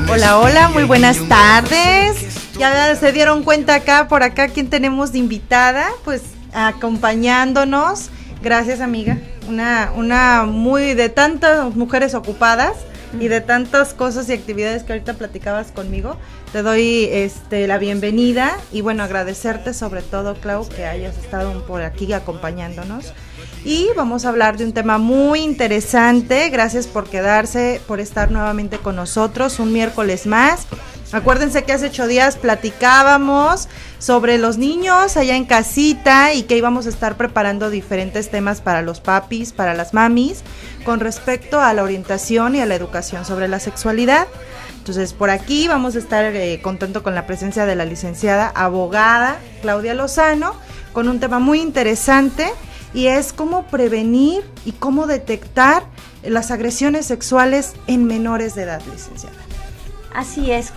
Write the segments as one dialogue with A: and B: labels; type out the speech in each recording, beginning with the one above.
A: Hola, hola, muy buenas tardes. Ya se dieron cuenta por acá, quién tenemos de invitada, pues acompañándonos. Gracias, amiga. Una muy de tantas mujeres ocupadas y de tantas cosas y actividades que ahorita platicabas conmigo. Te doy la bienvenida y bueno, agradecerte sobre todo, Clau, que hayas estado por aquí acompañándonos. Y vamos a hablar de un tema muy interesante. Gracias por quedarse, por estar nuevamente con nosotros un miércoles más. Acuérdense que hace 8 días platicábamos sobre los niños allá en casita y que íbamos a estar preparando diferentes temas para los papis, para las mamis, con respecto a la orientación y a la educación sobre la sexualidad. Entonces, por aquí vamos a estar contando con la presencia de la licenciada abogada Claudia Lozano, con un tema muy interesante, y es cómo prevenir y cómo detectar las agresiones sexuales en menores de edad, licenciada.
B: Así es,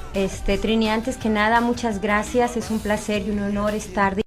B: Trini, antes que nada, muchas gracias, es un placer y un honor estar de...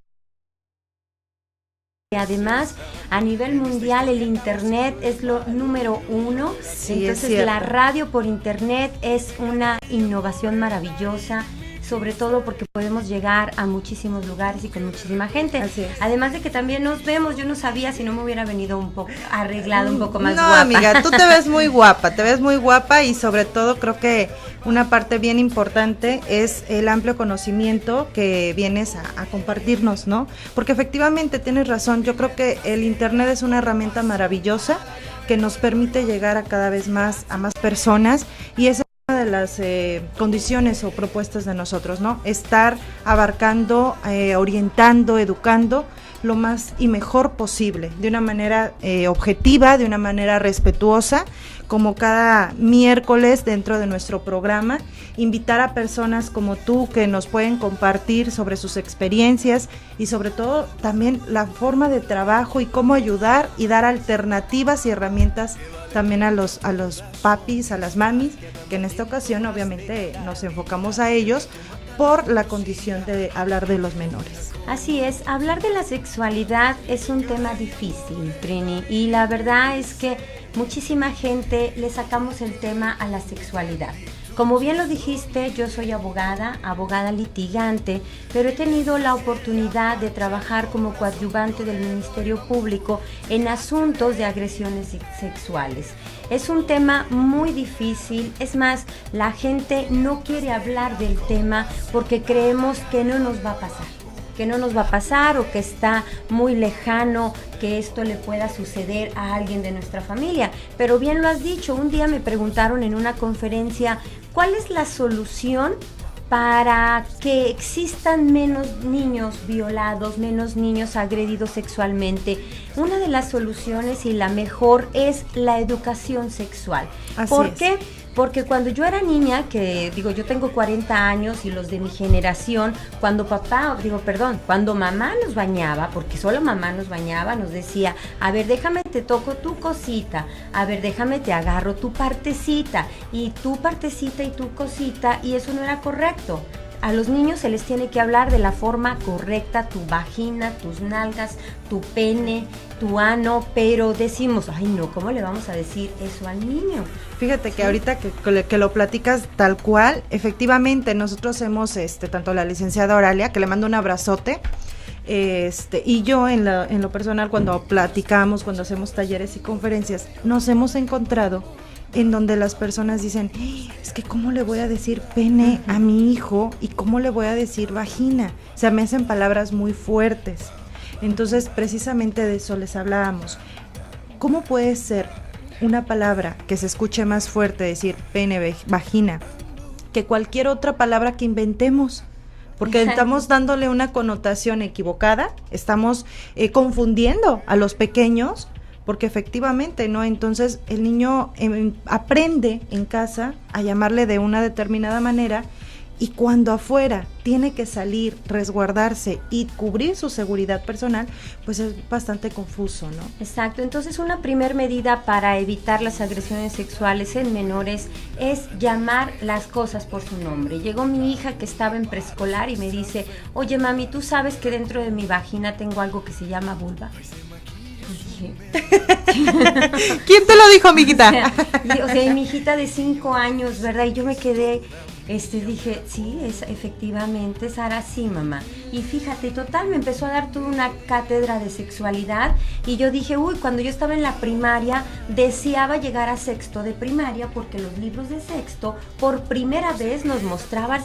B: Además, a nivel mundial el internet es lo número 1, sí, entonces la radio por internet es una innovación maravillosa, sobre todo porque podemos llegar a muchísimos lugares y con muchísima gente. Así es. Además de que también nos vemos, yo no sabía si no me hubiera venido un poco arreglado, un poco más guapa.
A: No, amiga, tú te ves muy guapa y sobre todo creo que una parte bien importante es el amplio conocimiento que vienes a compartirnos, ¿no? Porque efectivamente tienes razón, yo creo que el internet es una herramienta maravillosa que nos permite llegar a cada vez más a más personas, y esa de las condiciones o propuestas de nosotros, ¿no? Estar abarcando, orientando, educando lo más y mejor posible, de una manera objetiva, de una manera respetuosa, como cada miércoles dentro de nuestro programa, invitar a personas como tú que nos pueden compartir sobre sus experiencias y sobre todo también la forma de trabajo y cómo ayudar y dar alternativas y herramientas también a los papis, a las mamis, que en esta ocasión obviamente nos enfocamos a ellos por la condición de hablar de los menores.
B: Así es, hablar de la sexualidad es un tema difícil, Trini, y la verdad es que muchísima gente le sacamos el tema a la sexualidad. Como bien lo dijiste, yo soy abogada litigante, pero he tenido la oportunidad de trabajar como coadyuvante del Ministerio Público en asuntos de agresiones sexuales. Es un tema muy difícil, es más, la gente no quiere hablar del tema porque creemos que no nos va a pasar, o que está muy lejano que esto le pueda suceder a alguien de nuestra familia. Pero bien lo has dicho, un día me preguntaron en una conferencia, ¿cuál es la solución para que existan menos niños violados, menos niños agredidos sexualmente? Una de las soluciones y la mejor es la educación sexual. ¿Por qué? Porque cuando yo era niña, yo tengo 40 años y los de mi generación, cuando mamá nos bañaba, porque solo mamá nos bañaba, nos decía, a ver, déjame te toco tu cosita, a ver, déjame te agarro tu partecita, y tu partecita y tu cosita, y eso no era correcto. A los niños se les tiene que hablar de la forma correcta, tu vagina, tus nalgas, tu pene, tu ano, pero decimos, ay no, ¿cómo le vamos a decir eso al niño?
A: Fíjate que ahorita que lo platicas tal cual, efectivamente nosotros hemos, tanto la licenciada Oralia, que le mando un abrazote, y yo en lo personal, cuando platicamos, cuando hacemos talleres y conferencias, nos hemos encontrado en donde las personas dicen, es que ¿cómo le voy a decir pene a mi hijo? ¿Y cómo le voy a decir vagina? O sea, me hacen palabras muy fuertes. Entonces, precisamente de eso les hablábamos. ¿Cómo puede ser una palabra que se escuche más fuerte, decir pene, vagina, que cualquier otra palabra que inventemos? Porque estamos dándole una connotación equivocada, estamos confundiendo a los pequeños, porque efectivamente, ¿no? Entonces el niño aprende en casa a llamarle de una determinada manera, y cuando afuera tiene que salir, resguardarse y cubrir su seguridad personal, pues es bastante confuso, ¿no?
B: Exacto, entonces una primer medida para evitar las agresiones sexuales en menores es llamar las cosas por su nombre. Llegó mi hija que estaba en preescolar y me dice, oye mami, ¿tú sabes que dentro de mi vagina tengo algo que se llama vulva? Y dije,
A: ¿Quién te lo dijo, amiguita?
B: O sea, y mi hijita de 5 años, ¿verdad? Y yo me quedé, dije, sí, efectivamente, Sara, sí, mamá. Y fíjate, total, me empezó a dar toda una cátedra de sexualidad y yo dije, uy, cuando yo estaba en la primaria, deseaba llegar a sexto de primaria porque los libros de sexto, por primera vez nos mostraban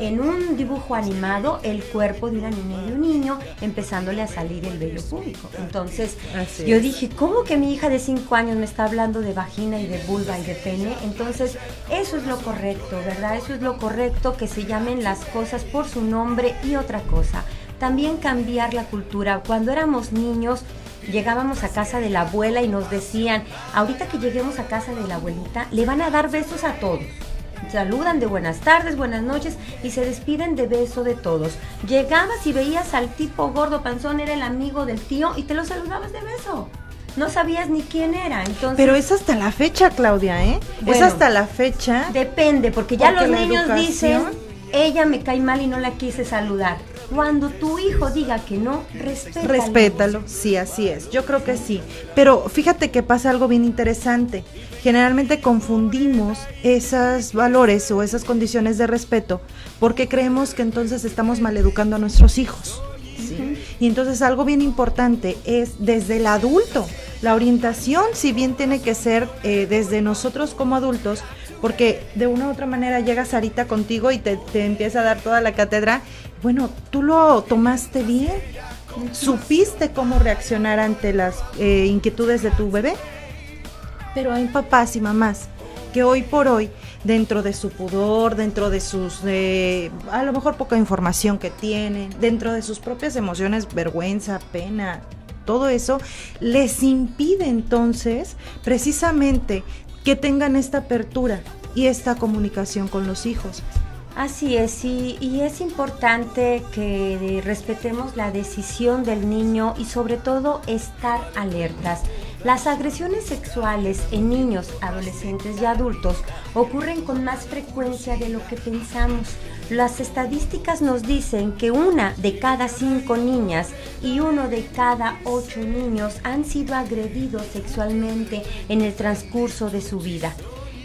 B: en un dibujo animado el cuerpo de una niña y de un niño, empezándole a salir el vello púbico. Entonces, yo dije, ¿cómo que mi hija de 5 años me está hablando de vagina y de vulva y de pene? Entonces, eso es lo correcto, ¿verdad? Eso es lo correcto, que se llamen las cosas por su nombre. Y otra cosa, también cambiar la cultura. Cuando éramos niños, llegábamos a casa de la abuela y nos decían, ahorita que lleguemos a casa de la abuelita, le van a dar besos a todos. Saludan de buenas tardes, buenas noches y se despiden de beso de todos. Llegabas y veías al tipo gordo panzón, era el amigo del tío y te lo saludabas de beso. No sabías ni quién era. Entonces,
A: pero es hasta la fecha, Claudia, ¿eh? Bueno, es hasta la fecha.
B: Depende, porque ya los niños dicen, ella me cae mal y no la quise saludar. Cuando tu hijo diga que no, respétalo.
A: Sí, así es. Yo creo que sí. Pero fíjate que pasa algo bien interesante. Generalmente confundimos esos valores o esas condiciones de respeto porque creemos que entonces estamos maleducando a nuestros hijos. ¿Sí? Y entonces algo bien importante es desde el adulto. La orientación, si bien tiene que ser desde nosotros como adultos, porque de una u otra manera llega Sarita contigo y te empieza a dar toda la cátedra. Bueno, tú lo tomaste bien, supiste cómo reaccionar ante las inquietudes de tu bebé, pero hay papás y mamás que hoy por hoy, dentro de su pudor, dentro de sus, a lo mejor poca información que tienen, dentro de sus propias emociones, vergüenza, pena, todo eso, les impide entonces precisamente que tengan esta apertura y esta comunicación con los hijos.
B: Así es, y es importante que respetemos la decisión del niño y sobre todo estar alertas. Las agresiones sexuales en niños, adolescentes y adultos ocurren con más frecuencia de lo que pensamos. Las estadísticas nos dicen que 1 de cada 5 niñas y 1 de cada 8 niños han sido agredidos sexualmente en el transcurso de su vida.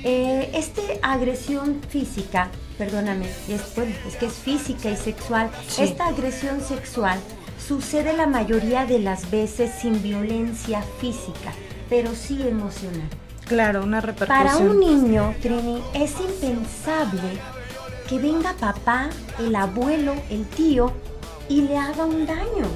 B: Esta agresión física, perdóname, es que es física y sexual. Sí. Esta agresión sexual sucede la mayoría de las veces sin violencia física, pero sí emocional.
A: Claro, una repercusión.
B: Para un niño, Trini, es impensable que venga papá, el abuelo, el tío y le haga un daño.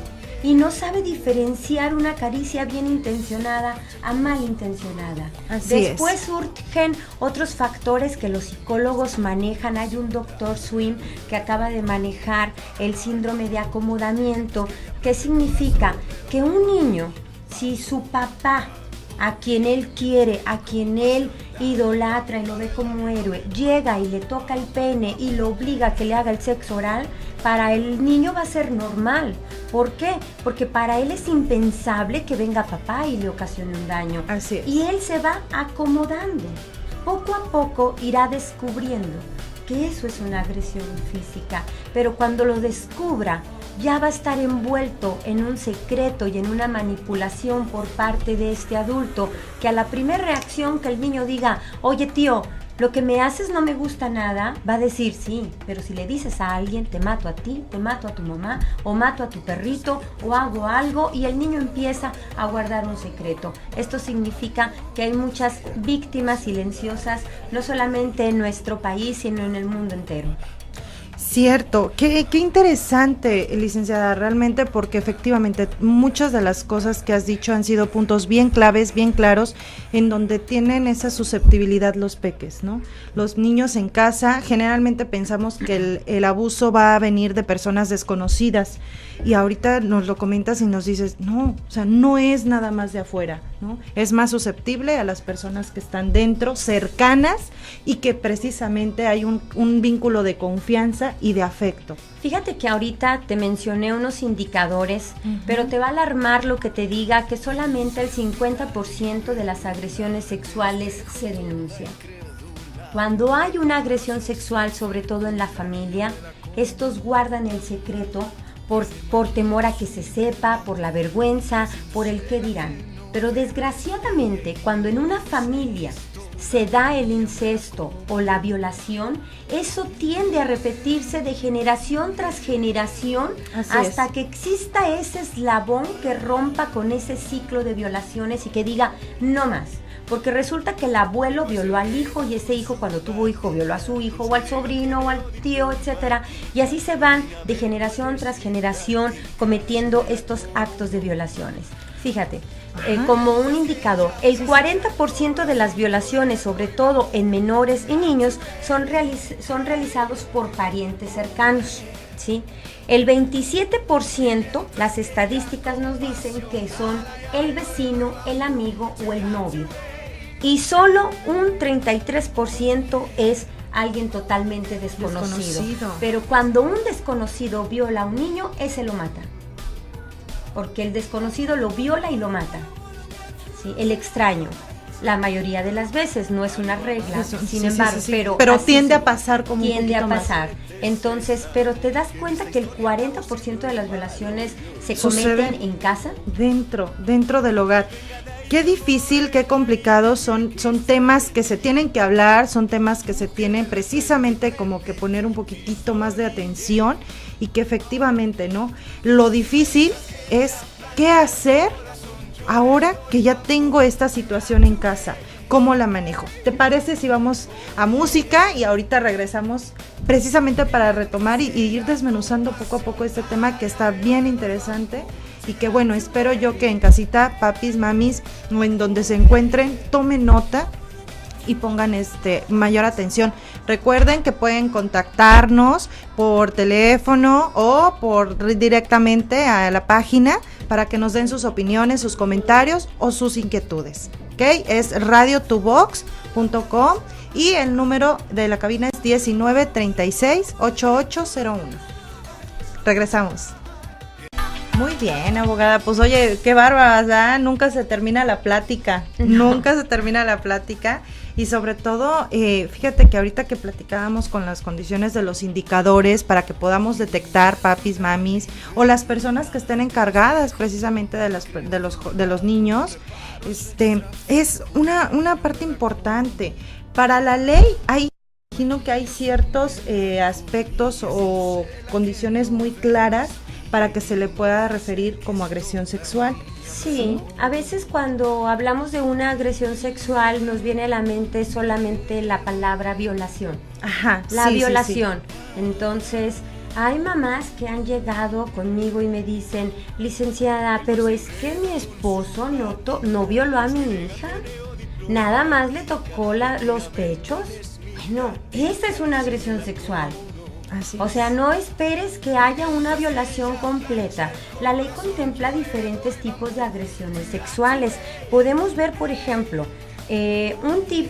B: Y no sabe diferenciar una caricia bien intencionada a mal intencionada. Después surgen otros factores que los psicólogos manejan. Hay un doctor Swim que acaba de manejar el síndrome de acomodamiento, que significa que un niño, si su papá, a quien él quiere, a quien él idolatra y lo ve como héroe, llega y le toca el pene y lo obliga a que le haga el sexo oral, para el niño va a ser normal. ¿Por qué? Porque para él es impensable que venga papá y le ocasione un daño.
A: Así es.
B: Y él se va acomodando. Poco a poco irá descubriendo que eso es una agresión física, pero cuando lo descubra, ya va a estar envuelto en un secreto y en una manipulación por parte de este adulto, que a la primera reacción que el niño diga, oye tío, lo que me haces no me gusta nada, va a decir sí, pero si le dices a alguien, te mato a ti, te mato a tu mamá, o mato a tu perrito, o hago algo, y el niño empieza a guardar un secreto. Esto significa que hay muchas víctimas silenciosas, no solamente en nuestro país, sino en el mundo entero.
A: Cierto, qué interesante, licenciada, realmente, porque efectivamente muchas de las cosas que has dicho han sido puntos bien claves, bien claros, en donde tienen esa susceptibilidad los peques, ¿no? Los niños en casa, generalmente pensamos que el abuso va a venir de personas desconocidas, y ahorita nos lo comentas y nos dices, no, o sea, no es nada más de afuera, ¿no? Es más susceptible a las personas que están dentro, cercanas, y que precisamente hay un vínculo de confianza y de afecto.
B: Fíjate que ahorita te mencioné unos indicadores, pero te va a alarmar lo que te diga que solamente el 50% de las agresiones sexuales se denuncian. Cuando hay una agresión sexual, sobre todo en la familia, estos guardan el secreto por temor a que se sepa, por la vergüenza, por el qué dirán. Pero desgraciadamente, cuando en una familia se da el incesto o la violación, eso tiende a repetirse de generación tras generación hasta que exista ese eslabón que rompa con ese ciclo de violaciones y que diga no más. Porque resulta que el abuelo violó al hijo y ese hijo cuando tuvo hijo violó a su hijo o al sobrino o al tío, etcétera. Y así se van de generación tras generación cometiendo estos actos de violaciones. Fíjate, como un indicador, el 40% de las violaciones, sobre todo en menores y niños, son realizados por parientes cercanos, ¿sí? El 27%, las estadísticas nos dicen que son el vecino, el amigo o el novio. Y solo un 33% es alguien totalmente desconocido. Pero cuando un desconocido viola a un niño, ese lo mata. Porque el desconocido lo viola y lo mata. ¿Sí? El extraño, la mayoría de las veces, no es una regla, sin embargo,
A: pero tiende a pasar como
B: tiende a pasar. Entonces, pero te das cuenta que el 40% de las violaciones se cometen en casa,
A: dentro del hogar. Qué difícil, qué complicado, son temas que se tienen que hablar, son temas que se tienen precisamente como que poner un poquitito más de atención y que efectivamente, ¿no? Lo difícil es qué hacer ahora que ya tengo esta situación en casa. ¿Cómo la manejo? ¿Te parece si vamos a música y ahorita regresamos precisamente para retomar y ir desmenuzando poco a poco este tema que está bien interesante? Y que bueno, espero yo que en casita, papis, mamis, o en donde se encuentren, tomen nota y pongan mayor atención. Recuerden que pueden contactarnos por teléfono o directamente a la página para que nos den sus opiniones, sus comentarios o sus inquietudes. ¿Ok? Es radiotubox.com y el número de la cabina es 1936-8801. Regresamos. Muy bien, abogada. Pues oye, qué bárbara, ¿verdad? Nunca se termina la plática. No. Nunca se termina la plática. Y sobre todo, fíjate que ahorita que platicábamos con las condiciones de los indicadores para que podamos detectar papis, mamis o las personas que estén encargadas precisamente de los niños, es una parte importante. Para la ley imagino que hay ciertos aspectos o condiciones muy claras para que se le pueda referir como agresión sexual.
B: Sí, a veces cuando hablamos de una agresión sexual nos viene a la mente solamente la palabra violación.
A: Ajá,
B: la violación. Sí. Entonces, hay mamás que han llegado conmigo y me dicen, licenciada, pero es que mi esposo no violó a mi hija, nada más le tocó los pechos. Bueno, esa es una agresión sexual. O sea, no esperes que haya una violación completa. La ley contempla diferentes tipos de agresiones sexuales. Podemos ver, por ejemplo, un tip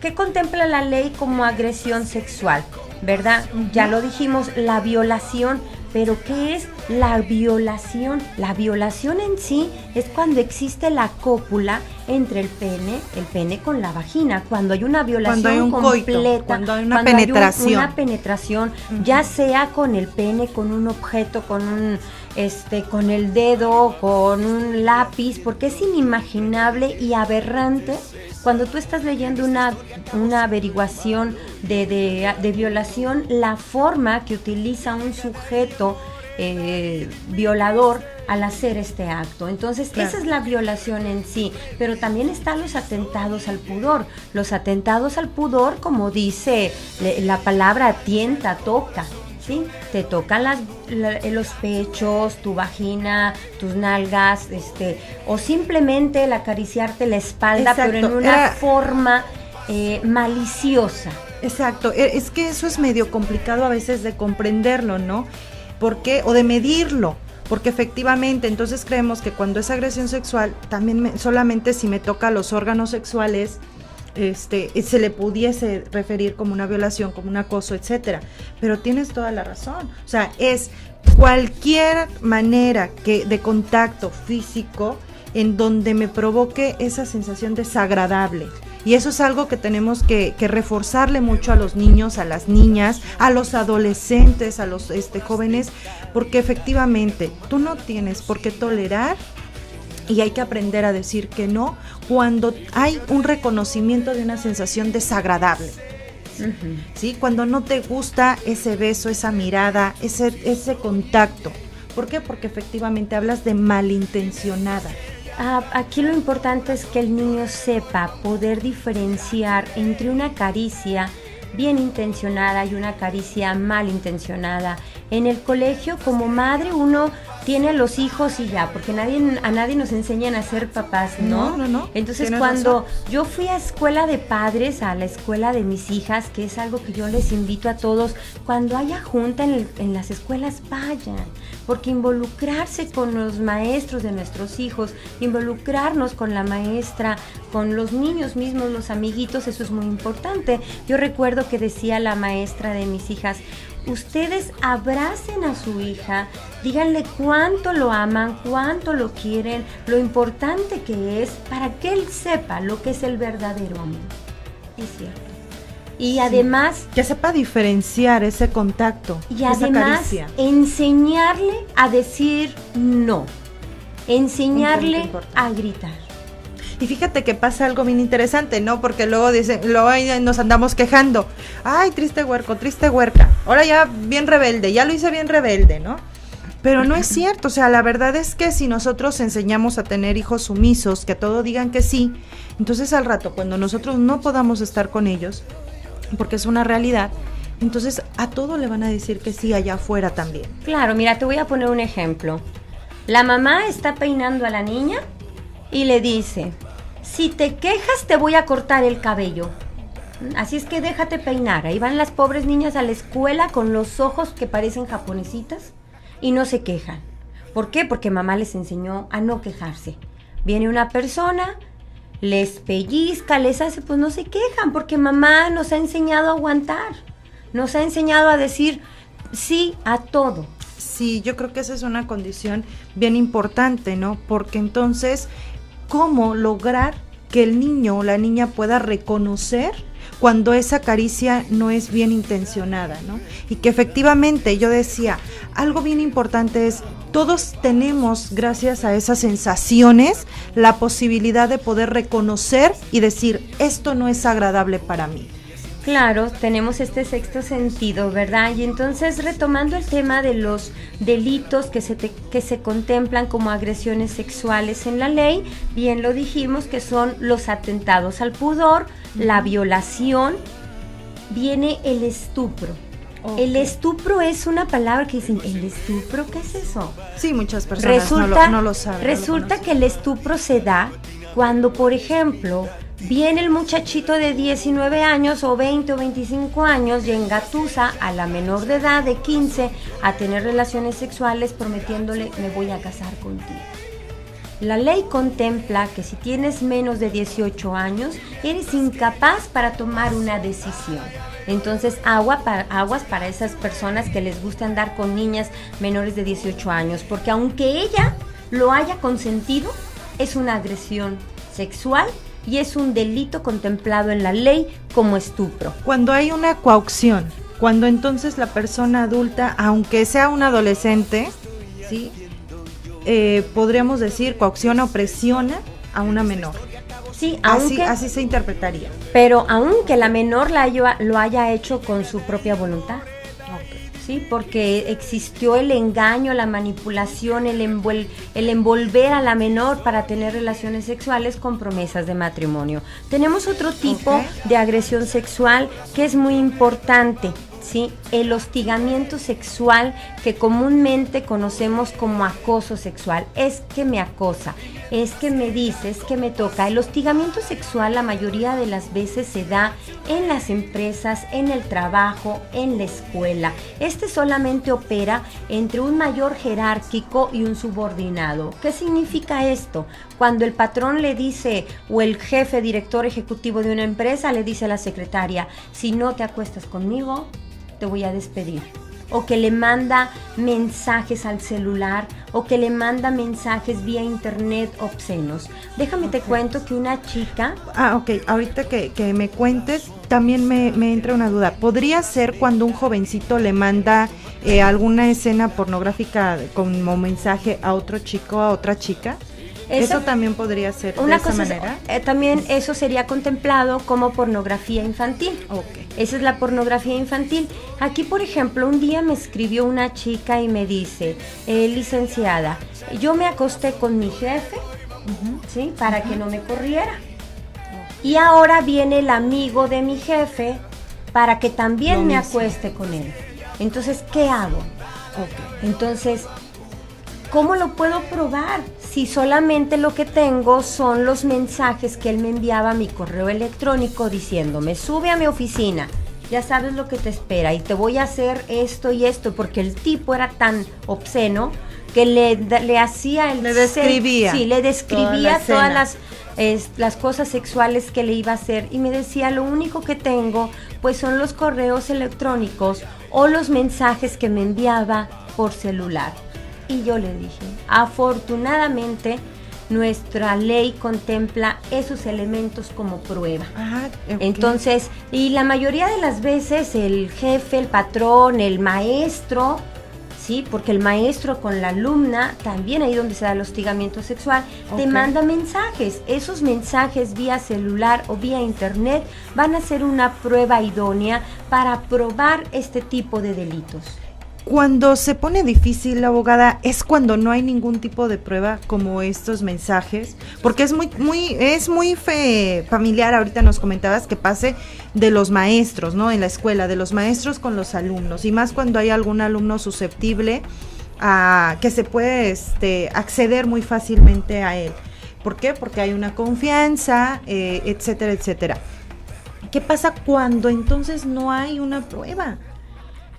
B: que contempla la ley como agresión sexual, ¿verdad? Uh-huh. Ya lo dijimos, la violación. Pero ¿qué es la violación? La violación en sí es cuando existe la cópula entre el pene con la vagina, cuando hay una violación completa,
A: cuando hay una penetración.
B: Una penetración, uh-huh. Ya sea con el pene, con un objeto, con el dedo, con un lápiz, porque es inimaginable y aberrante cuando tú estás leyendo una averiguación de violación, la forma que utiliza un sujeto violador al hacer este acto. Entonces, claro, esa es la violación en sí, pero también están los atentados al pudor. Los atentados al pudor, como dice la palabra, tienta, toca, ¿sí? Te tocan los pechos, tu vagina, tus nalgas, o simplemente el acariciarte la espalda, exacto, pero en una forma maliciosa.
A: Exacto, es que eso es medio complicado a veces de comprenderlo, ¿no? ¿Por qué? O de medirlo, porque efectivamente entonces creemos que cuando es agresión sexual, también solamente si me toca los órganos sexuales, se le pudiese referir como una violación, como un acoso, etcétera. Pero tienes toda la razón. O sea, es cualquier manera de contacto físico en donde me provoque esa sensación desagradable. Y eso es algo que tenemos que reforzarle mucho a los niños, a las niñas, a los adolescentes, a los jóvenes, porque efectivamente tú no tienes por qué tolerar Y hay que aprender a decir que no cuando hay un reconocimiento de una sensación desagradable. Uh-huh. ¿Sí? Cuando no te gusta ese beso, esa mirada, ese contacto. ¿Por qué? Porque efectivamente hablas de malintencionada.
B: Aquí lo importante es que el niño sepa poder diferenciar entre una caricia bien intencionada y una caricia malintencionada. En el colegio, como madre, uno tiene a los hijos y ya, porque a nadie nos enseñan a ser papás, ¿no? No. Entonces, cuando yo fui a escuela de padres, a la escuela de mis hijas, que es algo que yo les invito a todos, cuando haya junta en las escuelas, vayan, porque involucrarse con los maestros de nuestros hijos, involucrarnos con la maestra, con los niños mismos, los amiguitos, eso es muy importante. Yo recuerdo que decía la maestra de mis hijas: ustedes abracen a su hija, díganle cuánto lo aman, cuánto lo quieren, lo importante que es para que él sepa lo que es el verdadero amor. Es cierto. Y además...
A: que sepa diferenciar ese contacto,
B: y además
A: caricia.
B: Enseñarle a decir no, enseñarle a gritar.
A: Y fíjate que pasa algo bien interesante, ¿no? Porque luego nos andamos quejando. Ay, triste huerca. Ahora ya bien rebelde, ya lo hice bien rebelde, ¿no? Pero no es cierto, o sea, la verdad es que si nosotros enseñamos a tener hijos sumisos, que a todo digan que sí, entonces al rato, cuando nosotros no podamos estar con ellos, porque es una realidad, entonces a todo le van a decir que sí allá afuera también.
B: Claro, mira, te voy a poner un ejemplo. La mamá está peinando a la niña y le dice: si te quejas te voy a cortar el cabello, así es que déjate peinar. Ahí van las pobres niñas a la escuela con los ojos que parecen japonesitas y no se quejan. ¿Por qué? Porque mamá les enseñó a no quejarse. Viene una persona, les pellizca, les hace, pues no se quejan, porque mamá nos ha enseñado a aguantar, nos ha enseñado a decir sí a todo.
A: Sí, yo creo que esa es una condición bien importante, ¿no? Porque entonces, ¿cómo lograr que el niño o la niña pueda reconocer cuando esa caricia no es bien intencionada, ¿no? Y que efectivamente, yo decía, algo bien importante es, todos tenemos, gracias a esas sensaciones, la posibilidad de poder reconocer y decir, esto no es agradable para mí.
B: Claro, tenemos este sexto sentido, ¿verdad? Y entonces, retomando el tema de los delitos que se contemplan como agresiones sexuales en la ley, bien lo dijimos que son los atentados al pudor, la violación, viene el estupro. Okay. El estupro es una palabra que dicen, ¿el estupro qué es eso?
A: Sí, muchas personas no lo saben.
B: Resulta que el estupro se da cuando, por ejemplo, viene el muchachito de 19 años o 20 o 25 años y engatusa a la menor de edad de 15 a tener relaciones sexuales prometiéndole: me voy a casar contigo. La ley contempla que si tienes menos de 18 años eres incapaz para tomar una decisión. Entonces, aguas para esas personas que les gusta andar con niñas menores de 18 años, porque aunque ella lo haya consentido, es una agresión sexual y es un delito contemplado en la ley como estupro.
A: Cuando hay una coacción, cuando entonces la persona adulta, aunque sea un adolescente, ¿sí? Podríamos decir coacciona o presiona a una menor.
B: Sí,
A: así se interpretaría.
B: Pero aunque la menor lo haya hecho con su propia voluntad. Okay. Sí, porque existió el engaño, la manipulación, el envolver a la menor para tener relaciones sexuales con promesas de matrimonio. Tenemos otro tipo de agresión sexual que es muy importante, ¿sí? El hostigamiento sexual, que comúnmente conocemos como acoso sexual. Es que me acosa, es que me dice, es que me toca. El hostigamiento sexual la mayoría de las veces se da en las empresas, en el trabajo, en la escuela. Este solamente opera entre un mayor jerárquico y un subordinado. ¿Qué significa esto? Cuando el patrón le dice, o el jefe, director ejecutivo de una empresa le dice a la secretaria: si no te acuestas conmigo, te voy a despedir. O que le manda mensajes al celular, o que le manda mensajes vía internet obscenos. Déjame te cuento que una chica...
A: ahorita que me cuentes, también me entra una duda. ¿Podría ser cuando un jovencito le manda alguna escena pornográfica como mensaje a otro chico, a otra chica? Eso también podría ser
B: una
A: de esa
B: cosa
A: manera.
B: También eso sería contemplado como pornografía infantil.
A: Okay.
B: Esa es la pornografía infantil. Aquí, por ejemplo, un día me escribió una chica y me dice, licenciada, yo me acosté con mi jefe, ¿sí? Para que no me corriera. Y ahora viene el amigo de mi jefe para que también me acueste con él. Entonces, ¿qué hago?
A: Okay.
B: Entonces, ¿cómo lo puedo probar? Si solamente lo que tengo son los mensajes que él me enviaba a mi correo electrónico diciéndome, sube a mi oficina, ya sabes lo que te espera y te voy a hacer esto y esto, porque el tipo era tan obsceno que le hacía
A: le describía.
B: Sí, le describía todas las cosas sexuales que le iba a hacer y me decía, lo único que tengo pues son los correos electrónicos o los mensajes que me enviaba por celular. Y yo le dije, afortunadamente nuestra ley contempla esos elementos como prueba.
A: Okay.
B: Entonces, y la mayoría de las veces el jefe, el patrón, el maestro, sí, porque el maestro con la alumna, también ahí donde se da el hostigamiento sexual, te manda mensajes. Esos mensajes vía celular o vía internet van a ser una prueba idónea para probar este tipo de delitos.
A: Cuando se pone difícil, la abogada, es cuando no hay ningún tipo de prueba como estos mensajes, porque es muy familiar. Ahorita nos comentabas que pase de los maestros, ¿no? En la escuela, de los maestros con los alumnos, y más cuando hay algún alumno susceptible a que se puede acceder muy fácilmente a él. ¿Por qué? Porque hay una confianza, etcétera, etcétera. ¿Qué pasa cuando entonces no hay una prueba?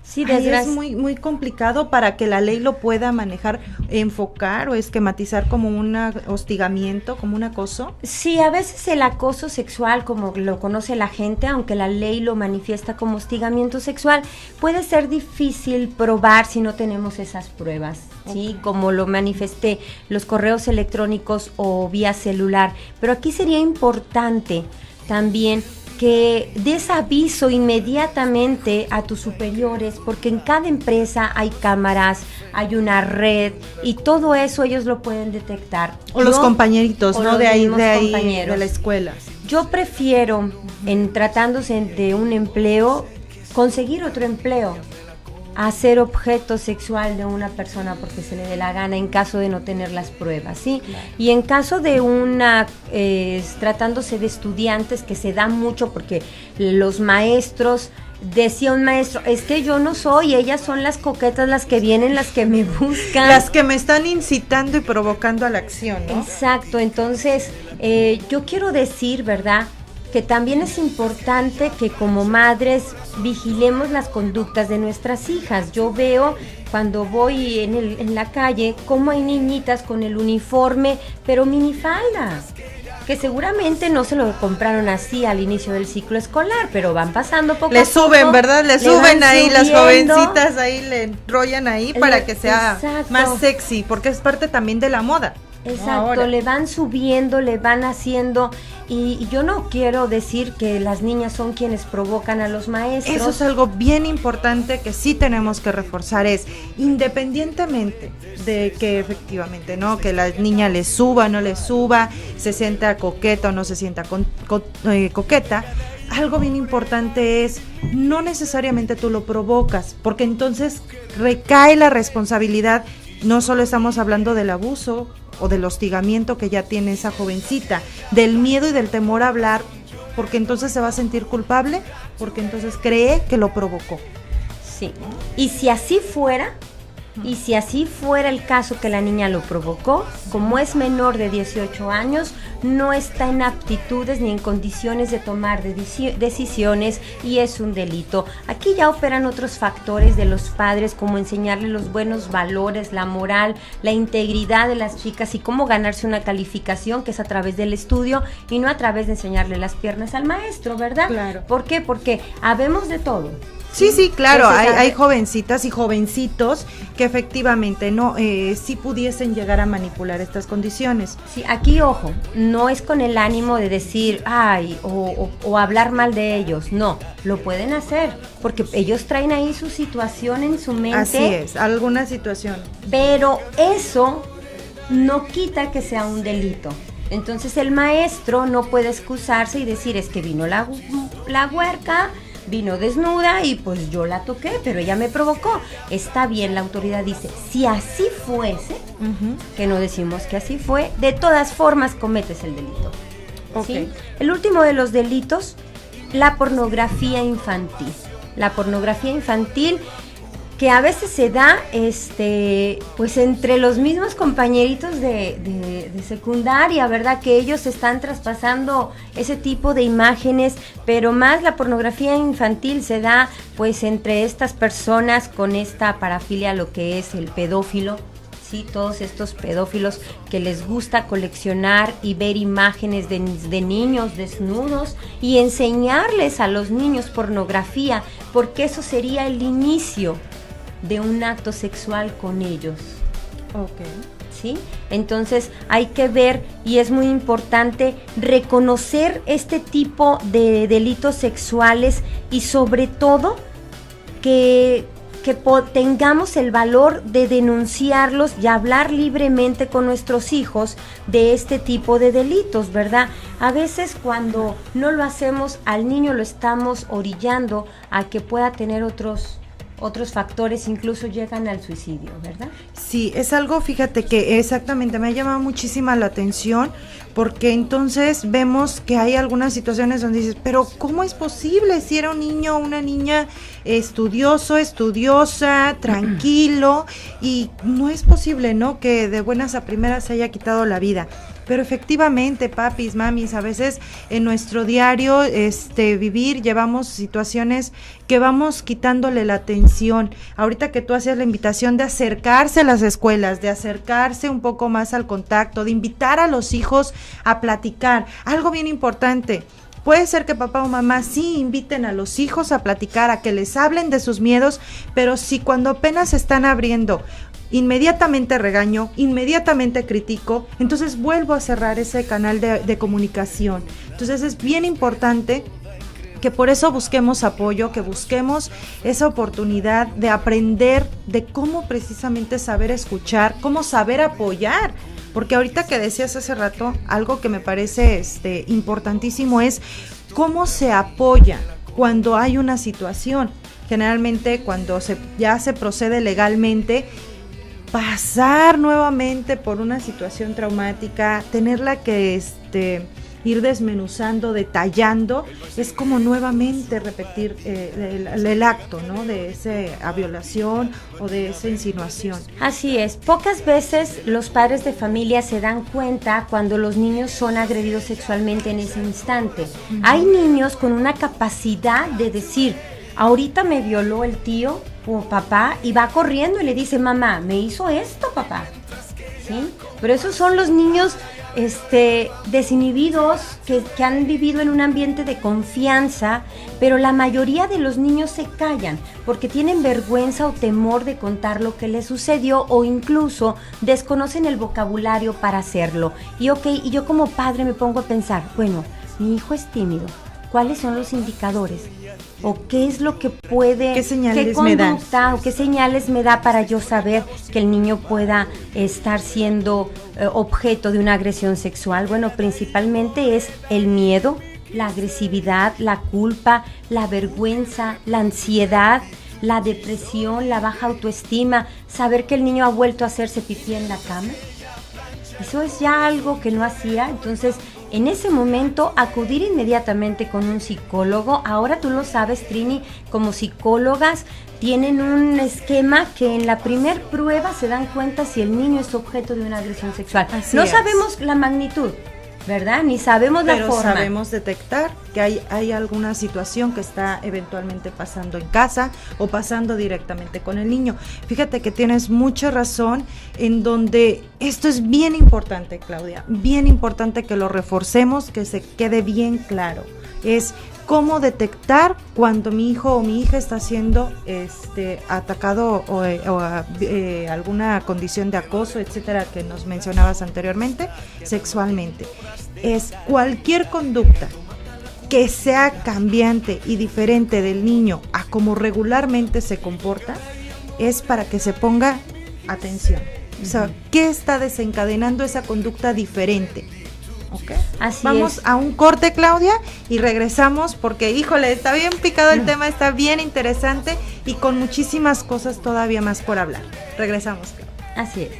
B: Sí,
A: es muy complicado para que la ley lo pueda manejar, enfocar o esquematizar como un hostigamiento, como un acoso.
B: Sí, a veces el acoso sexual, como lo conoce la gente, aunque la ley lo manifiesta como hostigamiento sexual, puede ser difícil probar si no tenemos esas pruebas, ¿sí? Como lo manifesté, los correos electrónicos o vía celular. Pero aquí sería importante también que des aviso inmediatamente a tus superiores, porque en cada empresa hay cámaras, hay una red y todo eso ellos lo pueden detectar.
A: O los compañeritos, ¿no? De ahí, de la escuela.
B: Yo prefiero, en tratándose de un empleo, conseguir otro empleo, a ser objeto sexual de una persona porque se le dé la gana en caso de no tener las pruebas, ¿sí? Claro. Y en caso de tratándose de estudiantes, que se da mucho porque los maestros, decía un maestro, es que yo no soy, ellas son las coquetas, las que vienen, las que me buscan.
A: Las que me están incitando y provocando a la acción, ¿no?
B: Exacto, entonces yo quiero decir, ¿verdad?, que también es importante que como madres vigilemos las conductas de nuestras hijas. Yo veo cuando voy en la calle cómo hay niñitas con el uniforme, pero minifalda, que seguramente no se lo compraron así al inicio del ciclo escolar, pero van pasando poco a poco.
A: Le suben, ¿verdad? Le suben ahí las jovencitas, ahí le enrollan ahí para que sea más sexy, porque es parte también de la moda.
B: Exacto, le van subiendo, le van haciendo, y yo no quiero decir que las niñas son quienes provocan a los maestros.
A: Eso es algo bien importante que sí tenemos que reforzar, es independientemente de que efectivamente, ¿no? Que la niña le suba, no le suba, se sienta coqueta o no se sienta coqueta, algo bien importante es, no necesariamente tú lo provocas, porque entonces recae la responsabilidad. No solo estamos hablando del abuso o del hostigamiento que ya tiene esa jovencita, del miedo y del temor a hablar, porque entonces se va a sentir culpable, porque entonces cree que lo provocó.
B: Sí, y si así fuera el caso que la niña lo provocó, como es menor de 18 años, no está en aptitudes ni en condiciones de tomar decisiones y es un delito. Aquí ya operan otros factores de los padres, como enseñarle los buenos valores, la moral, la integridad de las chicas y cómo ganarse una calificación, que es a través del estudio y no a través de enseñarle las piernas al maestro, ¿verdad?
A: Claro.
B: ¿Por qué? Porque habemos de todo.
A: Sí, claro, hay jovencitas y jovencitos que efectivamente sí pudiesen llegar a manipular estas condiciones.
B: Sí, aquí ojo, no es con el ánimo de decir, ay, o hablar mal de ellos, no, lo pueden hacer, porque ellos traen ahí su situación en su mente.
A: Así es, alguna situación.
B: Pero eso no quita que sea un delito. Entonces el maestro no puede excusarse y decir, es que vino la huerca, vino desnuda y pues yo la toqué, pero ella me provocó. Está bien, la autoridad dice, si así fuese, que no decimos que así fue, de todas formas cometes el delito.
A: Okay.
B: ¿Sí? El último de los delitos, la pornografía infantil. La pornografía infantil que a veces se da pues entre los mismos compañeritos de secundaria, ¿verdad? Que ellos están traspasando ese tipo de imágenes, pero más la pornografía infantil se da pues entre estas personas con esta parafilia, lo que es el pedófilo, ¿sí? Todos estos pedófilos que les gusta coleccionar y ver imágenes de niños desnudos y enseñarles a los niños pornografía, porque eso sería el inicio de un acto sexual con ellos.
A: Okay.
B: ¿Sí? Entonces hay que ver, y es muy importante reconocer este tipo de delitos sexuales y sobre todo que tengamos el valor de denunciarlos y hablar libremente con nuestros hijos de este tipo de delitos, ¿verdad? A veces cuando no lo hacemos, al niño lo estamos orillando a que pueda tener otros factores, incluso llegan al suicidio, ¿verdad?
A: Sí, es algo, fíjate que exactamente me ha llamado muchísima la atención, porque entonces vemos que hay algunas situaciones donde dices, pero ¿cómo es posible si era un niño o una niña estudiosa, tranquilo, y no es posible, ¿no?, que de buenas a primeras se haya quitado la vida? Pero efectivamente, papis, mamis, a veces en nuestro diario vivir llevamos situaciones que vamos quitándole la atención. Ahorita que tú hacías la invitación de acercarse a las escuelas, de acercarse un poco más al contacto, de invitar a los hijos a platicar, algo bien importante. Puede ser que papá o mamá sí inviten a los hijos a platicar, a que les hablen de sus miedos, pero si cuando apenas se están abriendo, inmediatamente regaño, inmediatamente critico, entonces vuelvo a cerrar ese canal de comunicación. Entonces es bien importante que por eso busquemos apoyo, que busquemos esa oportunidad de aprender de cómo precisamente saber escuchar, cómo saber apoyar. Porque ahorita que decías hace rato, algo que me parece importantísimo es cómo se apoya cuando hay una situación. Generalmente cuando ya se procede legalmente, pasar nuevamente por una situación traumática, tenerla que ir desmenuzando, detallando, es como nuevamente repetir el acto, ¿no?, de esa violación o de esa insinuación.
B: Así es, pocas veces los padres de familia se dan cuenta cuando los niños son agredidos sexualmente en ese instante. Hay niños con una capacidad de decir, ahorita me violó el tío o papá, y va corriendo y le dice, mamá, me hizo esto, papá, ¿sí? Pero esos son los niños desinhibidos que han vivido en un ambiente de confianza, pero la mayoría de los niños se callan porque tienen vergüenza o temor de contar lo que les sucedió, o incluso desconocen el vocabulario para hacerlo. Y yo como padre me pongo a pensar, bueno, mi hijo es tímido, ¿cuáles son los indicadores? ¿O qué es lo que puede,
A: qué señales
B: me da? ¿O qué señales me da para yo saber que el niño pueda estar siendo objeto de una agresión sexual? Bueno, principalmente es el miedo, la agresividad, la culpa, la vergüenza, la ansiedad, la depresión, la baja autoestima, saber que el niño ha vuelto a hacerse pipí en la cama. Eso es ya algo que no hacía. Entonces, en ese momento, acudir inmediatamente con un psicólogo. Ahora tú lo sabes, Trini, como psicólogas tienen un esquema que en la primer prueba se dan cuenta si el niño es objeto de una agresión sexual.
A: Así
B: no
A: es.
B: Sabemos la magnitud, ¿verdad? Ni sabemos la forma.
A: Pero sabemos detectar que hay alguna situación que está eventualmente pasando en casa o pasando directamente con el niño. Fíjate que tienes mucha razón en donde esto es bien importante, Claudia, bien importante que lo reforcemos, que se quede bien claro. Es cómo detectar cuando mi hijo o mi hija está siendo atacado o alguna condición de acoso, etcétera, que nos mencionabas anteriormente, sexualmente. Es cualquier conducta que sea cambiante y diferente del niño a como regularmente se comporta, es para que se ponga atención. O sea, ¿qué está desencadenando esa conducta diferente? Okay. Vamos a un corte, Claudia, y regresamos porque, híjole, está bien picado el tema, está bien interesante y con muchísimas cosas todavía más por hablar. Regresamos, Claudia.
B: Así es.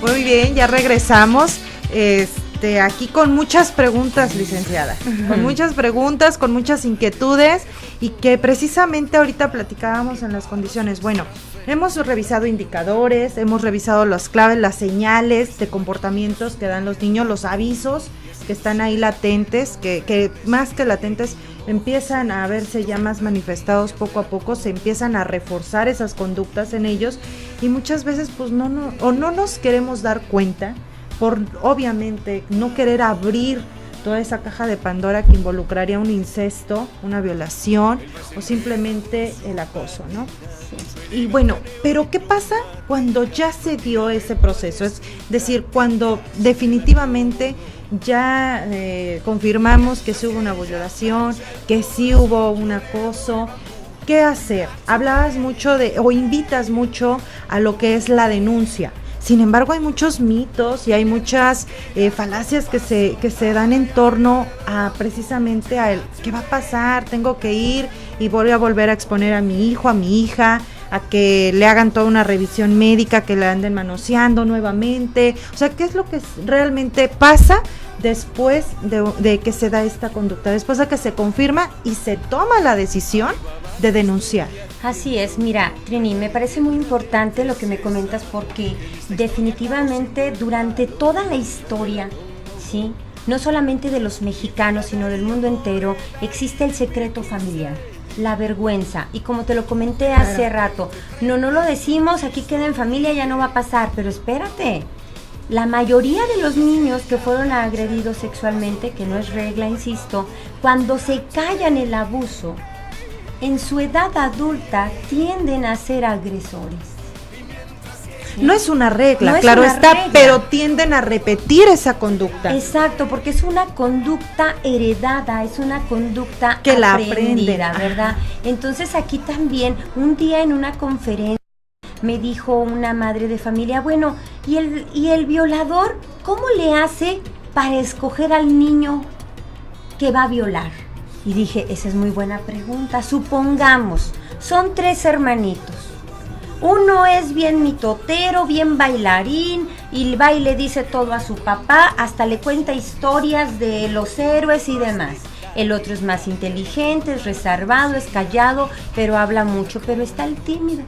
A: Muy bien, ya regresamos. Aquí con muchas preguntas, licenciada, con muchas preguntas, con muchas inquietudes y que precisamente ahorita platicábamos en las condiciones. Bueno, hemos revisado indicadores, hemos revisado las claves, las señales de comportamientos que dan los niños, los avisos que están ahí latentes, que más que latentes empiezan a verse ya más manifestados poco a poco, se empiezan a reforzar esas conductas en ellos y muchas veces pues no nos queremos dar cuenta por obviamente no querer abrir toda esa caja de Pandora que involucraría un incesto, una violación o simplemente el acoso, ¿no? Sí. Y bueno, pero ¿qué pasa cuando ya se dio ese proceso? Es decir, cuando definitivamente ya confirmamos que sí hubo una violación, que sí hubo un acoso. ¿Qué hacer? Hablabas mucho o invitas mucho a lo que es la denuncia. Sin embargo, hay muchos mitos y hay muchas falacias que se dan en torno a precisamente a ¿qué va a pasar? Tengo que ir y voy a volver a exponer a mi hijo, a mi hija, a que le hagan toda una revisión médica, que le anden manoseando nuevamente. O sea, ¿qué es lo que realmente pasa después de que se da esta conducta? Después de que se confirma y se toma la decisión de denunciar.
B: Así es, mira, Trini, me parece muy importante lo que me comentas porque definitivamente durante toda la historia, ¿sí? No solamente de los mexicanos, sino del mundo entero, existe el secreto familiar, la vergüenza. Y como te lo comenté hace rato, no lo decimos, aquí queda en familia, ya no va a pasar, pero espérate. La mayoría de los niños que fueron agredidos sexualmente, que no es regla, insisto, cuando se callan el abuso, en su edad adulta tienden a ser agresores. ¿Sí?
A: No es una regla, claro está, pero tienden a repetir esa conducta.
B: Exacto, porque es una conducta heredada, es una conducta
A: que la
B: aprendida,
A: aprenden,
B: ¿verdad? Entonces aquí también, un día en una conferencia, me dijo una madre de familia, bueno, ¿y el violador cómo le hace para escoger al niño que va a violar? Y dije, esa es muy buena pregunta. Supongamos, son 3 hermanitos. Uno es bien mitotero, bien bailarín, y va y le dice todo a su papá, hasta le cuenta historias de los héroes y demás. El otro es más inteligente, es reservado, es callado, pero habla mucho, pero está el tímido.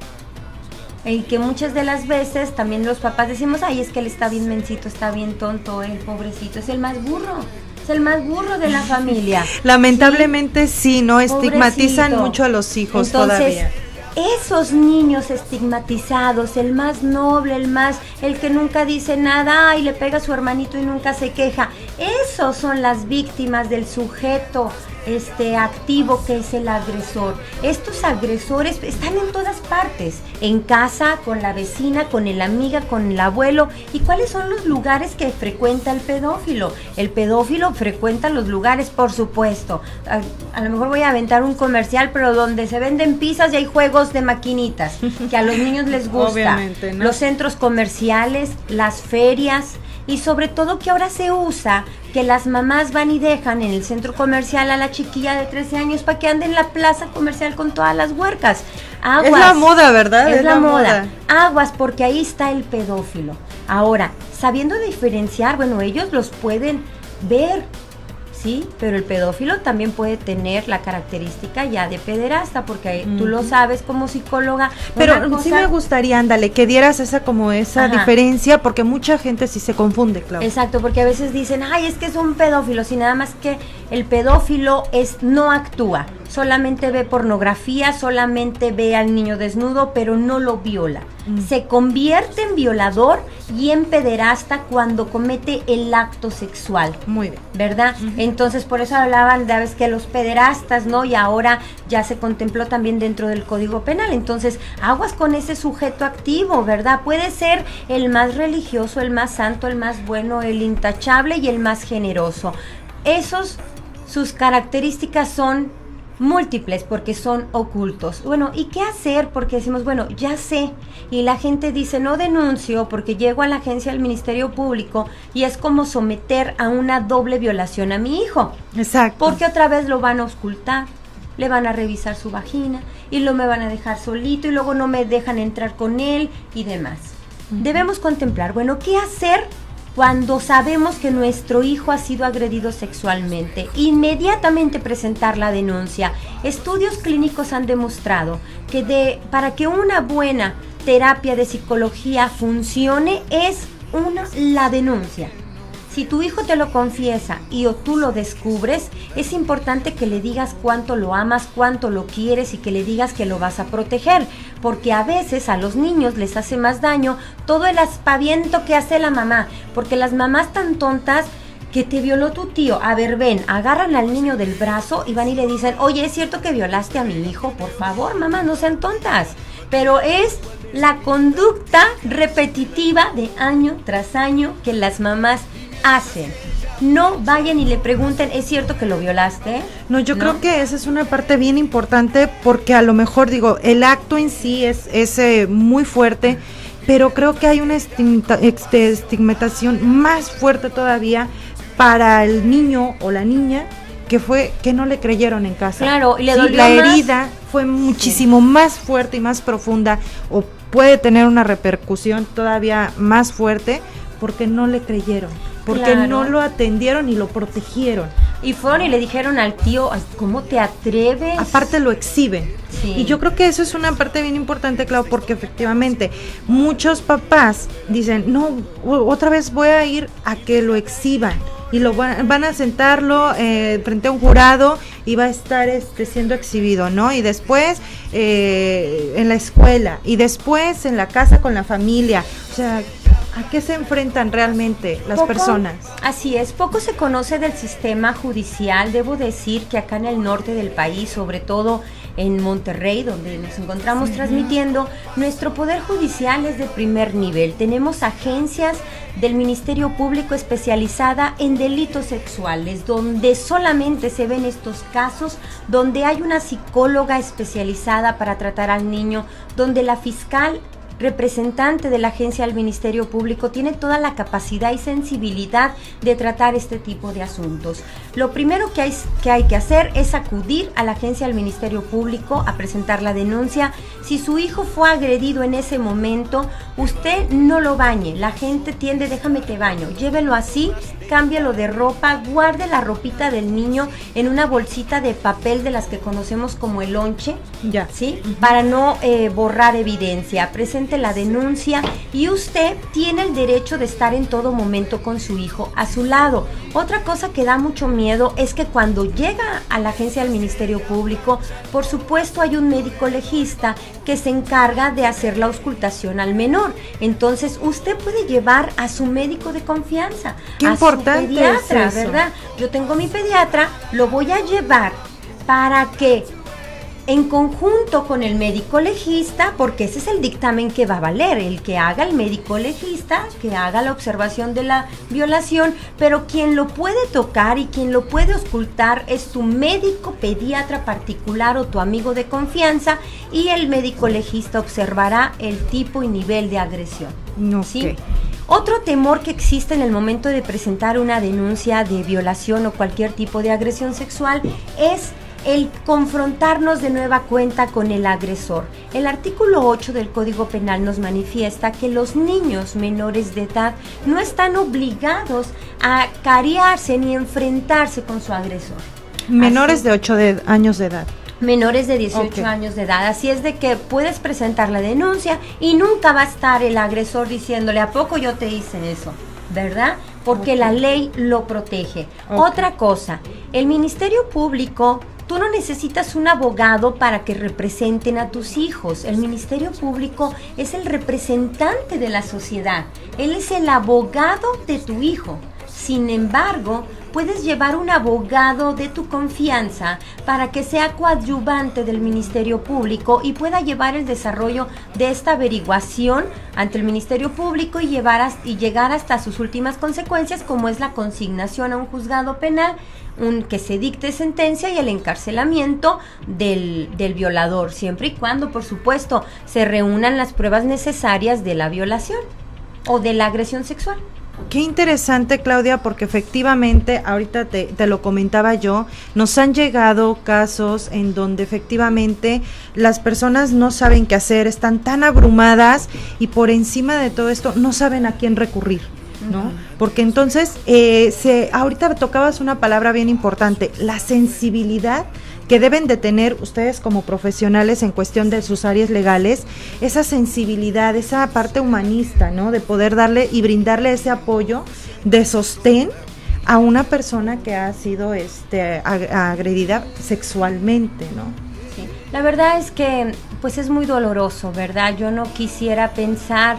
B: Y que muchas de las veces también los papás decimos, ay, es que él está bien mencito, está bien tonto, el pobrecito, es el más burro. Es el más burro de la familia.
A: Lamentablemente sí, ¿no? Estigmatizan
B: Pobrecito.
A: Mucho a los hijos.
B: Entonces,
A: todavía.
B: Esos niños estigmatizados, el más noble, el que nunca dice nada y le pega a su hermanito y nunca se queja, esos son las víctimas del sujeto activo que es el agresor. Estos agresores están en todas partes, en casa, con la vecina, con la amiga, con el abuelo. ¿Y cuáles son los lugares que frecuenta el pedófilo? El pedófilo frecuenta los lugares, por supuesto. A lo mejor voy a aventar un comercial, pero donde se venden pizzas y hay juegos de maquinitas, que a los niños les gusta.
A: Obviamente, ¿no?
B: Los centros comerciales, las ferias. Y sobre todo que ahora se usa que las mamás van y dejan en el centro comercial a la chiquilla de 13 años para que ande en la plaza comercial con todas las huercas. Aguas.
A: Es la moda, ¿verdad?
B: Es la moda. Aguas, porque ahí está el pedófilo. Ahora, sabiendo diferenciar, bueno, ellos los pueden ver, ¿sí? Pero el pedófilo también puede tener la característica ya de pederasta, porque tú lo sabes como psicóloga.
A: Pero sí me gustaría, ándale, que dieras esa diferencia, porque mucha gente sí se confunde, Claudia.
B: Exacto, porque a veces dicen, ay, es que es un pedófilo, y nada más que el pedófilo no actúa, solamente ve pornografía, solamente ve al niño desnudo, pero no lo viola. Se convierte en violador y en pederasta cuando comete el acto sexual.
A: Muy bien.
B: ¿Verdad? Entonces, por eso hablaban de que los pederastas, ¿no? Y ahora ya se contempló también dentro del Código Penal. Entonces, aguas con ese sujeto activo, ¿verdad? Puede ser el más religioso, el más santo, el más bueno, el intachable y el más generoso. Sus características son múltiples porque son ocultos. Bueno, ¿y qué hacer? Porque decimos, bueno, ya sé, y la gente dice, no denuncio porque llego a la agencia del Ministerio Público y es como someter a una doble violación a mi hijo.
A: Exacto.
B: Porque otra vez lo van a auscultar, le van a revisar su vagina y lo me van a dejar solito y luego no me dejan entrar con él y demás. Debemos contemplar, bueno, ¿qué hacer cuando sabemos que nuestro hijo ha sido agredido sexualmente? Inmediatamente presentar la denuncia. Estudios clínicos han demostrado que para que una buena terapia de psicología funcione es la denuncia. Si tu hijo te lo confiesa y o tú lo descubres, es importante que le digas cuánto lo amas, cuánto lo quieres y que le digas que lo vas a proteger, porque a veces a los niños les hace más daño todo el aspaviento que hace la mamá, porque las mamás tan tontas que te violó tu tío, a ver, ven, agarran al niño del brazo y van y le dicen, oye, ¿es cierto que violaste a mi hijo? Por favor, mamá, no sean tontas. Pero es la conducta repetitiva de año tras año que las mamás hacen. No vayan y le pregunten, ¿es cierto que lo violaste?
A: No, yo creo que esa es una parte bien importante, porque a lo mejor, digo, el acto en sí es muy fuerte, pero creo que hay una estigmatización más fuerte todavía para el niño o la niña, que fue que no le creyeron en casa.
B: Claro, y le dolió
A: la
B: más.
A: herida fue muchísimo más fuerte y más profunda, o puede tener una repercusión todavía más fuerte, porque no le creyeron, porque no lo atendieron y lo protegieron.
B: Y fueron y le dijeron al tío, ¿cómo te atreves?
A: Aparte lo exhiben. Sí. Y yo creo que eso es una parte bien importante, Clau, porque efectivamente muchos papás dicen, no, otra vez voy a ir a que lo exhiban. Y lo van a sentarlo frente a un jurado y va a estar siendo exhibido, ¿no? Y después en la escuela, y después en la casa con la familia. O sea, ¿a qué se enfrentan realmente las personas?
B: Así es, poco se conoce del sistema judicial. Debo decir que acá en el norte del país, sobre todo en Monterrey, donde nos encontramos transmitiendo, nuestro poder judicial es de primer nivel. Tenemos agencias del Ministerio Público especializada en delitos sexuales, donde solamente se ven estos casos, donde hay una psicóloga especializada para tratar al niño, donde la fiscal representante de la agencia del Ministerio Público tiene toda la capacidad y sensibilidad de tratar este tipo de asuntos. Lo primero que hay que hacer es acudir a la agencia del Ministerio Público a presentar la denuncia. Si su hijo fue agredido en ese momento, usted no lo bañe. La gente tiende, déjame te baño, llévelo así, cámbialo de ropa, guarde la ropita del niño en una bolsita de papel de las que conocemos como el lonche,
A: ya,
B: ¿sí? Para no borrar evidencia. Presente la denuncia y usted tiene el derecho de estar en todo momento con su hijo a su lado. Otra cosa que da mucho miedo es que cuando llega a la agencia del Ministerio Público, por supuesto hay un médico legista que se encarga de hacer la auscultación al menor. Entonces usted puede llevar a su médico de confianza,
A: qué importante
B: su pediatra,
A: es eso.
B: ¿verdad? Yo tengo mi pediatra, lo voy a llevar para que en conjunto con el médico legista, porque ese es el dictamen que va a valer, el que haga el médico legista, que haga la observación de la violación, pero quien lo puede tocar y quien lo puede auscultar es tu médico pediatra particular o tu amigo de confianza, y el médico legista observará el tipo y nivel de agresión. ¿Sí? Otro temor que existe en el momento de presentar una denuncia de violación o cualquier tipo de agresión sexual es el confrontarnos de nueva cuenta con el agresor. El artículo 8 del Código Penal nos manifiesta que los niños menores de edad no están obligados a cariarse ni enfrentarse con su agresor.
A: Menores de 8 años de edad.
B: Menores de 18 años de edad. Así es de que puedes presentar la denuncia y nunca va a estar el agresor diciéndole, ¿a poco yo te hice eso? ¿Verdad? Porque la ley lo protege. Otra cosa, el Ministerio Público, tú no necesitas un abogado para que representen a tus hijos. El Ministerio Público es el representante de la sociedad. Él es el abogado de tu hijo. Sin embargo, puedes llevar un abogado de tu confianza para que sea coadyuvante del Ministerio Público y pueda llevar el desarrollo de esta averiguación ante el Ministerio Público y llegar hasta sus últimas consecuencias, como es la consignación a un juzgado penal, que se dicte sentencia y el encarcelamiento del violador, siempre y cuando, por supuesto, se reúnan las pruebas necesarias de la violación o de la agresión sexual.
A: Qué interesante, Claudia, porque efectivamente, ahorita te lo comentaba yo, nos han llegado casos en donde efectivamente las personas no saben qué hacer, están tan abrumadas y por encima de todo esto no saben a quién recurrir, ¿no? Porque entonces, ahorita tocabas una palabra bien importante, la sensibilidad que deben de tener ustedes como profesionales en cuestión de sus áreas legales, esa sensibilidad, esa parte humanista, ¿no? De poder darle y brindarle ese apoyo de sostén a una persona que ha sido agredida sexualmente, ¿no?
B: Sí. La verdad es que pues es muy doloroso, ¿verdad? Yo no quisiera pensar,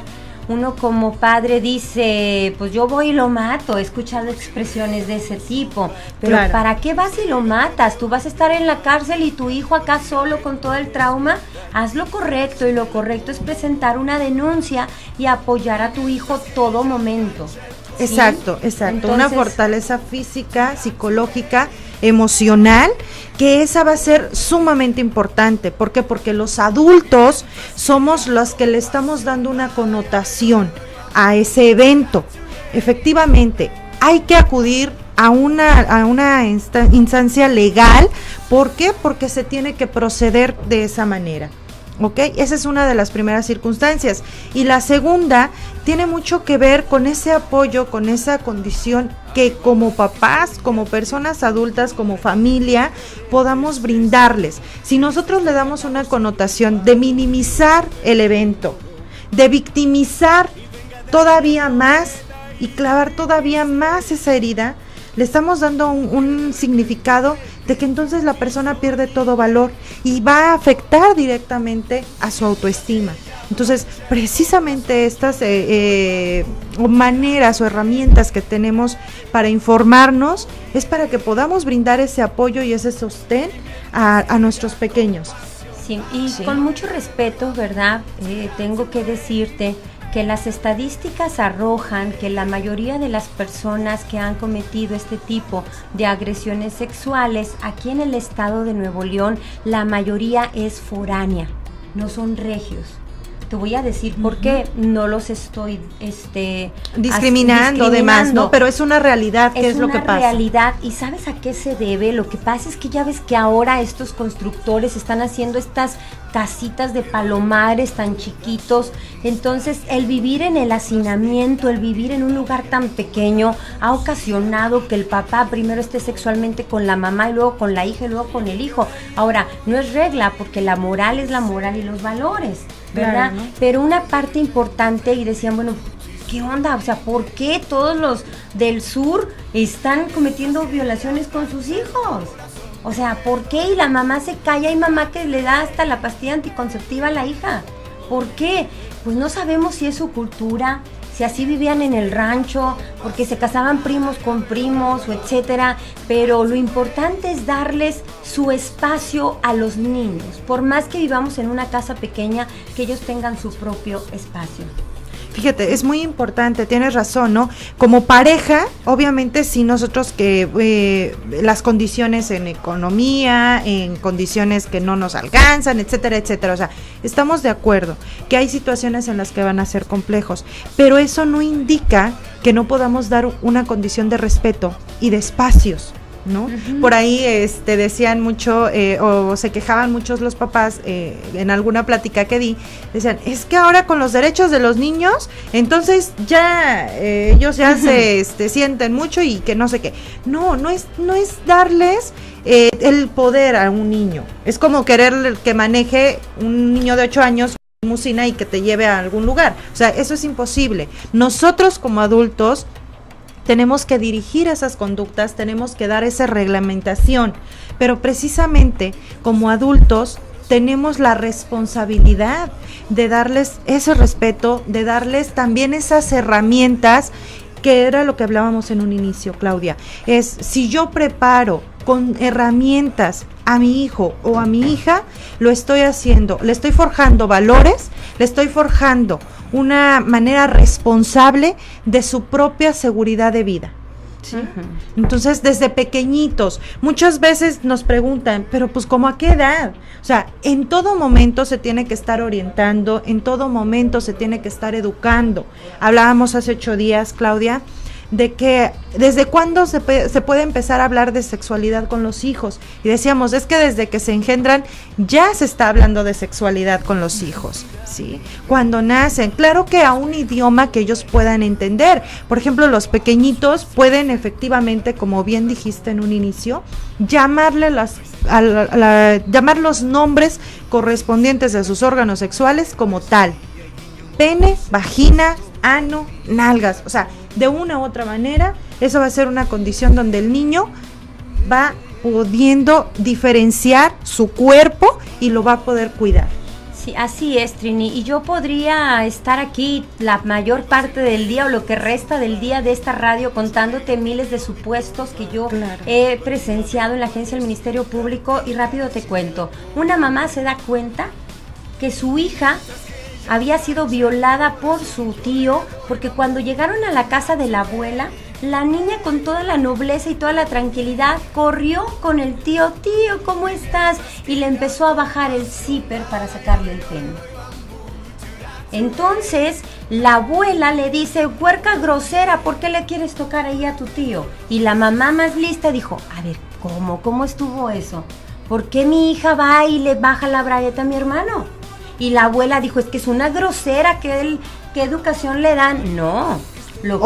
B: uno como padre dice, pues yo voy y lo mato, he escuchado expresiones de ese tipo, pero claro, ¿para qué vas y lo matas? Tú vas a estar en la cárcel y tu hijo acá solo con todo el trauma. Haz lo correcto, y lo correcto es presentar una denuncia y apoyar a tu hijo todo momento. ¿Sí?
A: Exacto. Entonces, una fortaleza física, psicológica, emocional, que esa va a ser sumamente importante. ¿Por qué? Porque los adultos somos los que le estamos dando una connotación a ese evento. Efectivamente, hay que acudir a una instancia legal. ¿Por qué? Porque se tiene que proceder de esa manera. ¿Ok? Esa es una de las primeras circunstancias. Y la segunda tiene mucho que ver con ese apoyo, con esa condición que como papás, como personas adultas, como familia, podamos brindarles. Si nosotros le damos una connotación de minimizar el evento, de victimizar todavía más y clavar todavía más esa herida, le estamos dando un significado de que entonces la persona pierde todo valor y va a afectar directamente a su autoestima. Entonces, precisamente estas maneras o herramientas que tenemos para informarnos es para que podamos brindar ese apoyo y ese sostén a nuestros pequeños.
B: Sí, y sí, con mucho respeto, ¿verdad? Tengo que decirte que las estadísticas arrojan que la mayoría de las personas que han cometido este tipo de agresiones sexuales aquí en el estado de Nuevo León, la mayoría es foránea, no son regios. Te voy a decir por qué, no los estoy
A: discriminando demás, ¿no? Pero es una realidad, ¿qué es lo que pasa?
B: Es una realidad, y ¿sabes a qué se debe? Lo que pasa es que ya ves que ahora estos constructores están haciendo estas casitas de palomares tan chiquitos, entonces el vivir en el hacinamiento, el vivir en un lugar tan pequeño ha ocasionado que el papá primero esté sexualmente con la mamá y luego con la hija y luego con el hijo. Ahora, no es regla, porque la moral es la moral y los valores, ¿verdad? Claro, ¿no? Pero una parte importante, y decían, bueno, ¿qué onda? O sea, ¿por qué todos los del sur están cometiendo violaciones con sus hijos? O sea, ¿por qué? Y la mamá se calla, hay mamá que le da hasta la pastilla anticonceptiva a la hija. ¿Por qué? Pues no sabemos si es su cultura, si así vivían en el rancho, porque se casaban primos con primos, o etcétera, pero lo importante es darles su espacio a los niños, por más que vivamos en una casa pequeña, que ellos tengan su propio espacio.
A: Fíjate, es muy importante, tienes razón, ¿no? Como pareja, obviamente sí, nosotros que las condiciones en economía, en condiciones que no nos alcanzan, etcétera, etcétera, o sea, estamos de acuerdo que hay situaciones en las que van a ser complejos, pero eso no indica que no podamos dar una condición de respeto y de espacios, ¿no? Uh-huh. Por ahí decían mucho, o se quejaban muchos los papás, en alguna plática que di, decían, es que ahora con los derechos de los niños, entonces ya ellos ya se sienten mucho y que no sé qué. No es darles el poder a un niño. Es como querer que maneje un niño de 8 años limusina y que te lleve a algún lugar. O sea, eso es imposible. Nosotros como adultos tenemos que dirigir esas conductas, tenemos que dar esa reglamentación, pero precisamente como adultos tenemos la responsabilidad de darles ese respeto, de darles también esas herramientas que era lo que hablábamos en un inicio, Claudia, es si yo preparo con herramientas a mi hijo o a mi hija, lo estoy haciendo, le estoy forjando valores, le estoy forjando una manera responsable de su propia seguridad de vida. ¿Sí? Entonces, desde pequeñitos, muchas veces nos preguntan, pero pues ¿cómo a qué edad? O sea, en todo momento se tiene que estar orientando, en todo momento se tiene que estar educando. Hablábamos hace 8 días, Claudia, de que desde cuándo se puede empezar a hablar de sexualidad con los hijos, y decíamos, es que desde que se engendran ya se está hablando de sexualidad con los hijos, ¿sí? Cuando nacen, claro que a un idioma que ellos puedan entender. Por ejemplo, los pequeñitos pueden efectivamente, como bien dijiste en un inicio, llamarle llamar los nombres correspondientes de sus órganos sexuales como tal: pene, vagina, ano, nalgas. O sea, de una u otra manera, eso va a ser una condición donde el niño va pudiendo diferenciar su cuerpo y lo va a poder cuidar.
B: Sí, así es, Trini, y yo podría estar aquí la mayor parte del día o lo que resta del día de esta radio contándote miles de supuestos que yo he presenciado en la agencia del Ministerio Público, y rápido te cuento. Una mamá se da cuenta que su hija había sido violada por su tío, porque cuando llegaron a la casa de la abuela, la niña con toda la nobleza y toda la tranquilidad corrió con el tío: tío, ¿cómo estás? Y le empezó a bajar el zipper para sacarle el pene. Entonces la abuela le dice: huerca grosera, ¿por qué le quieres tocar ahí a tu tío? Y la mamá más lista dijo: a ver, ¿cómo estuvo eso? ¿Por qué mi hija va y le baja la bragueta a mi hermano? Y la abuela dijo: es que es una grosera, ¿qué educación le dan? No, lo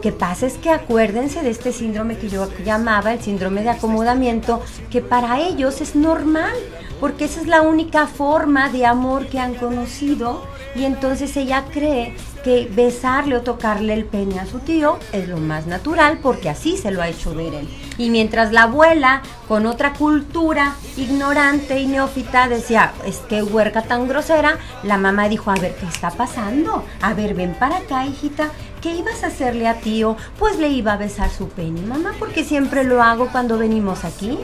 B: que pasa es que acuérdense de este síndrome que yo llamaba el síndrome de acomodamiento, que para ellos es normal, porque esa es la única forma de amor que han conocido, y entonces ella cree que besarle o tocarle el pene a su tío es lo más natural, porque así se lo ha hecho ver él. Y mientras la abuela, con otra cultura ignorante y neófita, decía: es que huerca tan grosera, la mamá dijo: a ver, ¿qué está pasando? A ver, ven para acá, hijita, ¿qué ibas a hacerle a tío? Pues le iba a besar su pene, mamá, porque siempre lo hago cuando venimos aquí.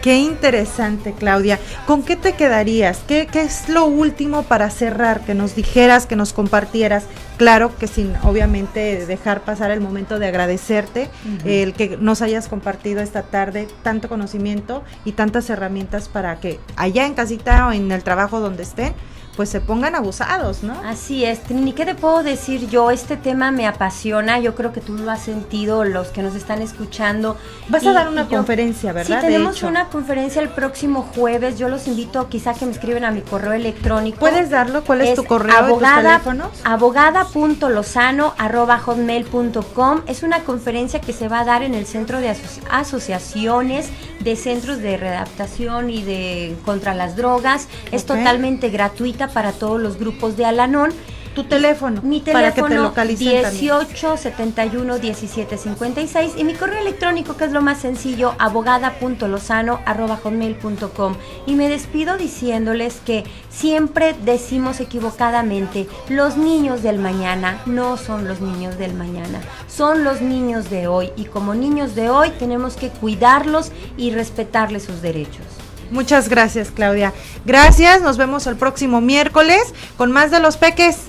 A: Qué interesante, Claudia. ¿Con qué te quedarías? ¿Qué es lo último para cerrar? Que nos dijeras, que nos compartieras. Claro que sin, obviamente, dejar pasar el momento de agradecerte el que nos hayas compartido esta tarde tanto conocimiento y tantas herramientas para que allá en casita o en el trabajo donde estén, pues se pongan abusados, ¿no?
B: Así es, Trini, ¿qué te puedo decir yo? Este tema me apasiona, yo creo que tú lo has sentido, los que nos están escuchando.
A: Vas a dar una conferencia, ¿verdad?
B: Sí, tenemos una conferencia el próximo jueves. Yo los invito quizá que me escriben a mi correo electrónico.
A: ¿Puedes darlo? ¿Cuál es tu correo y tus teléfonos?
B: abogada.lozano@hotmail.com. Es una conferencia que se va a dar en el Centro de Asociaciones de Centros de Readaptación y de contra las Drogas. Es totalmente gratuita para todos los grupos de Al-Anon.
A: Tu teléfono,
B: mi teléfono,
A: para que te localicen
B: 18 71 17 56, y mi correo electrónico, que es lo más sencillo, abogada.lozano@hotmail.com. Y me despido diciéndoles que siempre decimos equivocadamente: los niños del mañana no son los niños del mañana, son los niños de hoy, y como niños de hoy tenemos que cuidarlos y respetarles sus derechos.
A: Muchas gracias, Claudia. Gracias, nos vemos el próximo miércoles con más de Los Peques.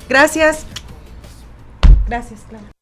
A: Gracias. Gracias, Claudia.